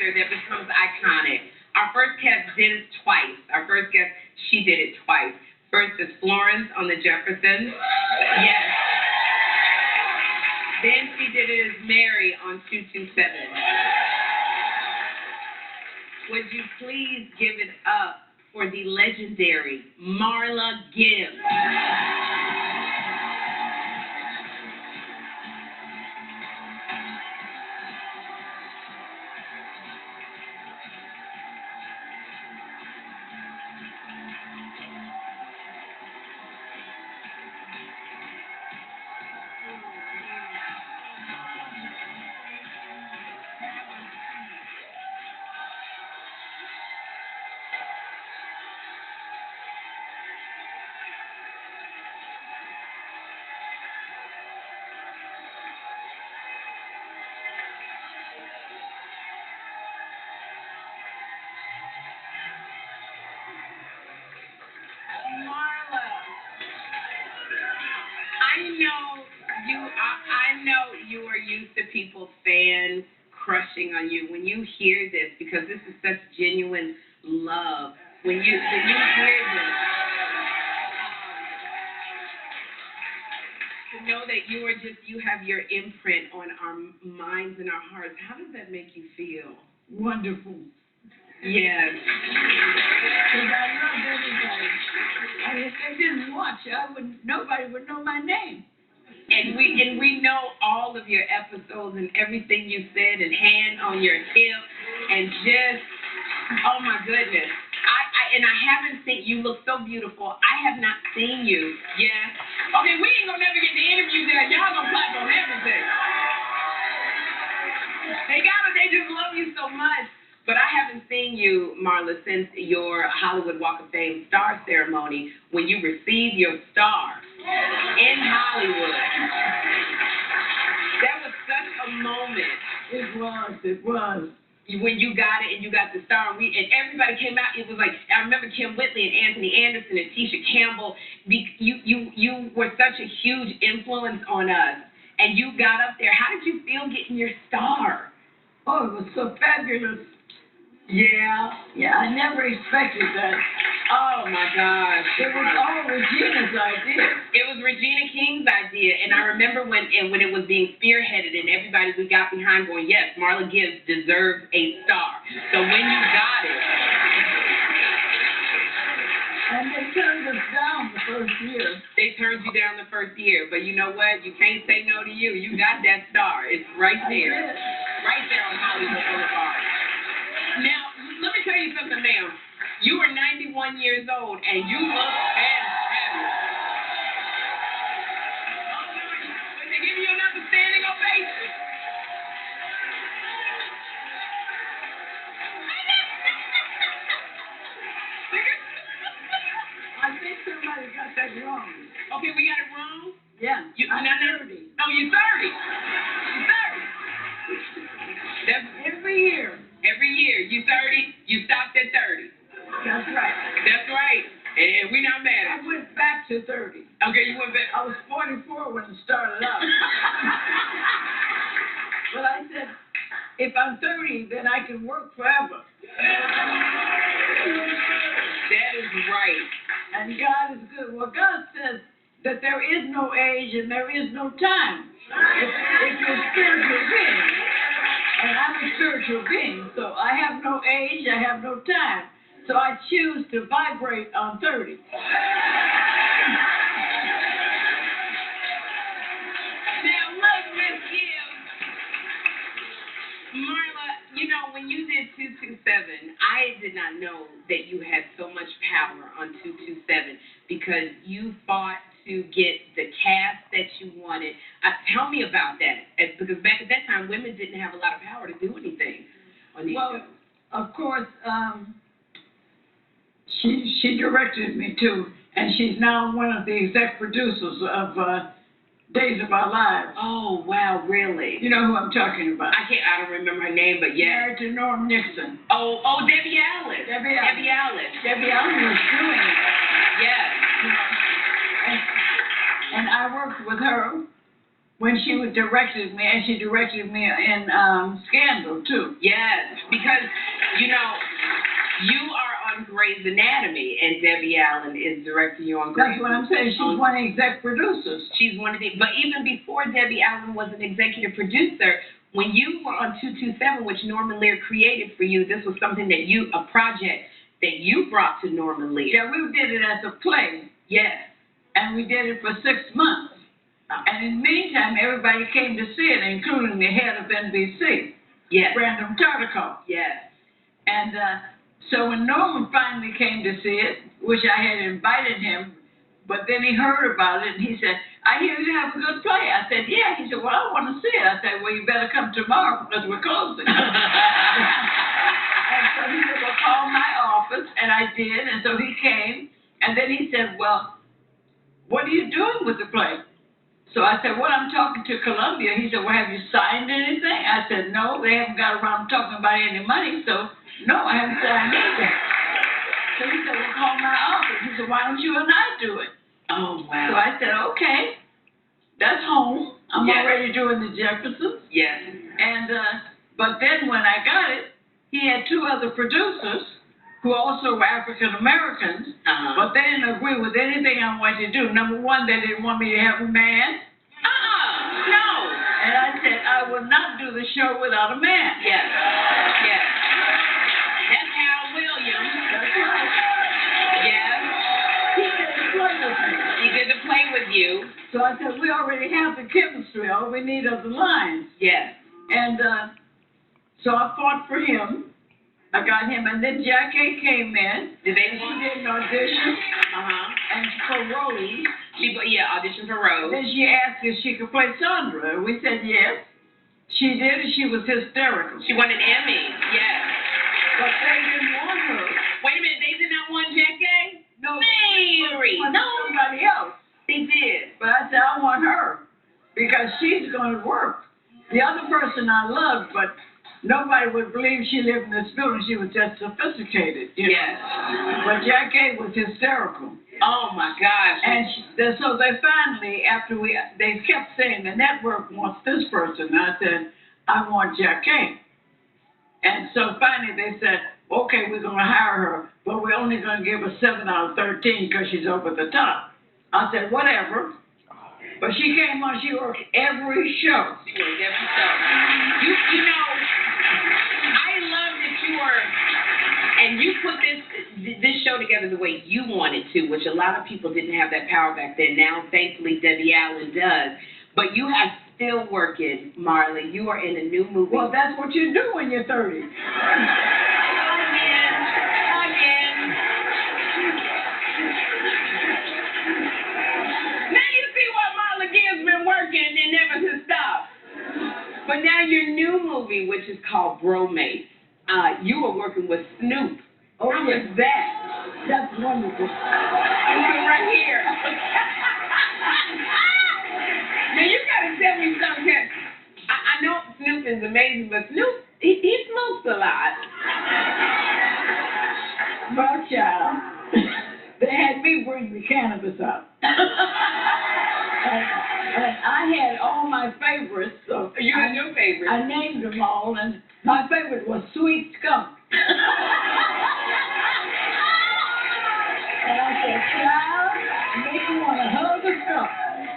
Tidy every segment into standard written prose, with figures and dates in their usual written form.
character that becomes iconic. Our first guest did it twice. Our first guest, she did it twice. First is Florence on the Jefferson. Yes. Then she did it as Mary on 227. Would you please give it up for the legendary Marla Gibbs? Marla, I know you are used to people fan crushing on you. When you hear this, because this is such genuine love, when you hear this, to know that you have your imprint on our minds and our hearts, how does that make you feel? Wonderful. Yes. Because I love everybody. And if they didn't watch, nobody would know my name. And we know all of your episodes and everything you said, and hand on your hip, and just, oh my goodness. I haven't seen, you look so beautiful. I have not seen you. Yeah. Okay, we ain't gonna never get the interview there. Y'all gonna clap on everything. They just love you so much. But I haven't seen you, Marla, since your Hollywood Walk of Fame star ceremony when you received your star in Hollywood. That was such a moment. It was. When you got it and you got the star, and everybody came out. It was like, I remember Kim Whitley and Anthony Anderson and Tisha Campbell. You were such a huge influence on us, and you got up there. How did you feel getting your star? Oh, it was so fabulous. Yeah, I never expected that. Oh my gosh. It was all Regina's idea. It was Regina King's idea, and I remember when it was being spearheaded, and everybody we got behind going, yes, Marla Gibbs deserves a star. So when you got it. And they turned us down the first year. They turned you down the first year, but you know what? You can't say no to you. You got that star. It's right there. Right there on Hollywood Boulevard. Now, let me tell you something, ma'am. You are 91 years old, and you look fabulous. When they give you another standing ovation. I think somebody got that wrong. Okay, we got it wrong? Yeah. I'm 30. Oh, you're 30. You're 30. That's every year. Every year. You 30, you stopped at 30. That's right. That's right. And we're not mad at you. I went back to 30. Okay, you went back. I was 44 when it started out. But I said, if I'm 30, then I can work forever. That is right. And God is good. Well, God says that there is no age and there is no time. If you're a spiritual being. And I'm a spiritual being, so I have no age, I have no time. So I choose to vibrate on 30. Now, look, Miss Gibbs. Marla, you know, when you did 227, I did not know that you had so much power on 227 because you fought to get the cast that you wanted. Tell me about that, because back at that time, women didn't have a lot of power to do anything on these shows. Of course, she directed me too, and she's now one of the exec producers of Days of Our Lives. Oh, wow, really? You know who I'm talking about? I don't remember her name, but yeah. Married to Norm Nixon. Oh, Debbie Allen. Debbie Allen was doing it. Yes. And I worked with her, when she was directed me, and she directed me in Scandal too. Yes, because you know you are on Grey's Anatomy, and Debbie Allen is directing you on Grey's. That's what I'm saying. She's one of the exec producers. She's one of the. But even before Debbie Allen was an executive producer, when you were on 227, which Norman Lear created for you, this was something that a project that you brought to Norman Lear. Yeah, we did it as a play. Yes. And we did it for 6 months. And in the meantime, everybody came to see it, including the head of NBC, Yes. Brandon Tartikoff. Yes. And so when Norman finally came to see it, which I had invited him, but then he heard about it and he said, I hear you have a good play. I said, yeah. He said, well, I want to see it. I said, well, you better come tomorrow because we're closing. And so he said, well, call my office. And I did. And so he came. And then he said, well, what are you doing with the play? So I said, well, I'm talking to Columbia. He said, well, have you signed anything? I said, no, they haven't got around talking about any money. So, no, I haven't signed anything. So he said, well, call my office. He said, why don't you and I do it? Oh, wow. So I said, okay, that's home. I'm already doing the Jeffersons. Yes. And, but then when I got it, he had 2 other producers who also were African Americans, but they didn't agree with anything I wanted to do. Number one, they didn't want me to have a man. No. And I said, I will not do the show without a man. Yes. Yes. That's Hal Williams. That's right. Yes. He didn't play with me. He did the play with you. So I said, we already have the chemistry. All we need are the lines. Yes. And so I fought for him. I got him, and then Jackie came in. Did they? She did an audition. And for Rose. Audition for Rose. Then she asked if she could play Sandra. We said yes. She did, and she was hysterical. She won an Emmy. Yes. But they didn't want her. Wait a minute, they did not want Jackie? No. Mary. No. Somebody else. They did. But I said, I want her because she's going to work. The other person I loved, but nobody would believe she lived in this building. She was just sophisticated. Yes. But Jackie was hysterical. Oh, my gosh. And so they finally, they kept saying the network wants this person. And I said, I want Jackie. And so finally they said, okay, we're going to hire her, but we're only going to give her 7 out of 13 because she's over the top. I said, whatever. But she came on, she worked every show. She worked every show. You know, I love that you are, and you put this show together the way you wanted to, which a lot of people didn't have that power back then. Now, thankfully, Debbie Allen does. But you have still working, Marla. You are in a new movie. Well, that's what you do when you're 30. Again. Now you see why Marla Gibbs been working and never to stop. But now your new movie, which is called Bromance, you are working with Snoop. Oh, How yes. is that? That's wonderful. Right here. Now you gotta tell me something. I know Snoop is amazing, but Snoop, he smokes a lot. Well, child, they had me bring the cannabis up. And I had all my favorites. So You had your favorite. I named them all, and my favorite was Sweet Skunk. And I said, child, make you want to hug a skunk.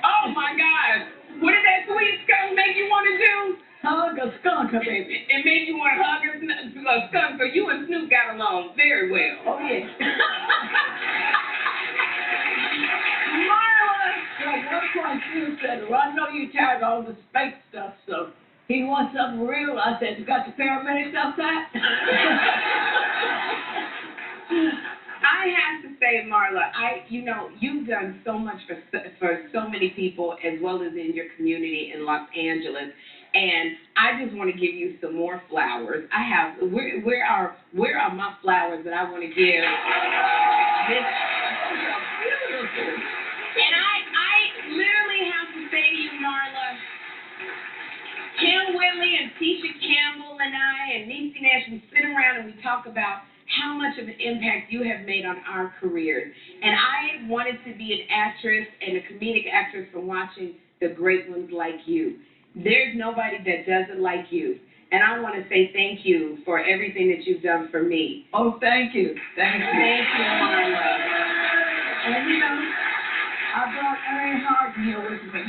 Oh my God. What did that sweet skunk make you want to do? Hug a skunk, baby. It made you want to hug a skunk, so you and Snoop got along very well. Oh, yeah. Marla! So at one point, Snoop said, well, I know you're tired of all this fake stuff, so he wants something real. I said, you got the paramedics outside? I have to say, Marla, you've done so much for so many people, as well as in your community in Los Angeles, and I just want to give you some more flowers. Where are my flowers that I want to give? This beautiful. And I literally have to say to you, Marla, Kim Whitley and Tisha Campbell and I and Niecy Nash, we sit around and we talk about how much of an impact you have made on our careers. And I wanted to be an actress and a comedic actress from watching the great ones like you. There's nobody that does it like you. And I want to say thank you for everything that you've done for me. Oh, thank you. Thank you. Thank you, Marla. And you know, I brought Ernie Harden here with me.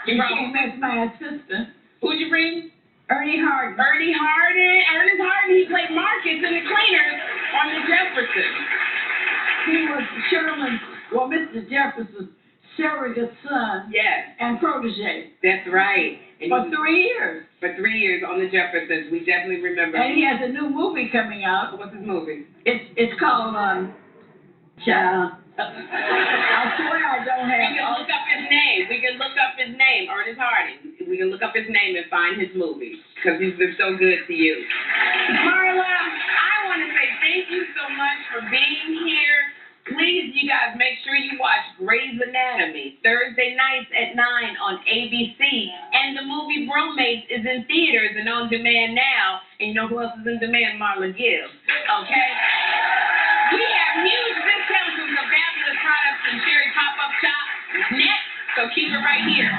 You brought came as my assistant. Who'd you bring? Ernie Harden. Ernest Harden, he played Marcus in the Cleaners on the Jefferson. He was Mr. Jefferson, Sherri's son. Yes, And protege. that's right. And For 3 years. for 3 years on the Jeffersons, we definitely remember. And he has a new movie coming out. What's his movie? It's called Child. I swear I don't have. We can look up his name. Ernest Harden. We can look up his name and find his movie because he's been so good to you. Marla, I want to say thank you so much for being here. Please, you guys, make sure you watch Grey's Anatomy Thursday nights at 9 on ABC. And the movie Bromates is in theaters and on demand now. And you know who else is in demand? Marla Gibbs. Okay? We have huge discounts on the fabulous products in Sherri Pop-Up Shop next, so keep it right here.